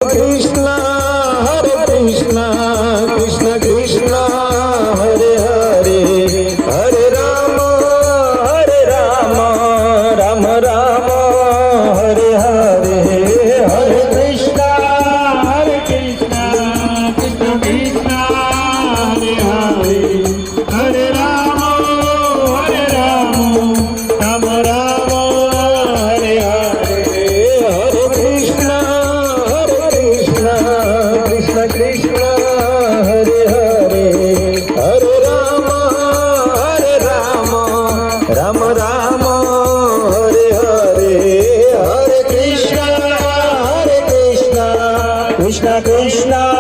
Krishna Hare Krishna Krishna Krishna Hare Hare Hare Rama Rama Rama Hare Hare Hare Krishna Krishna Krishna Krishna Hare Hare Hare Rama Rama Rama Hare Hare Hare Krishna Krishna Krishna Hare Hare Hare Rama Rama Rama Hare Hare Hare Krishna Krishna Krishna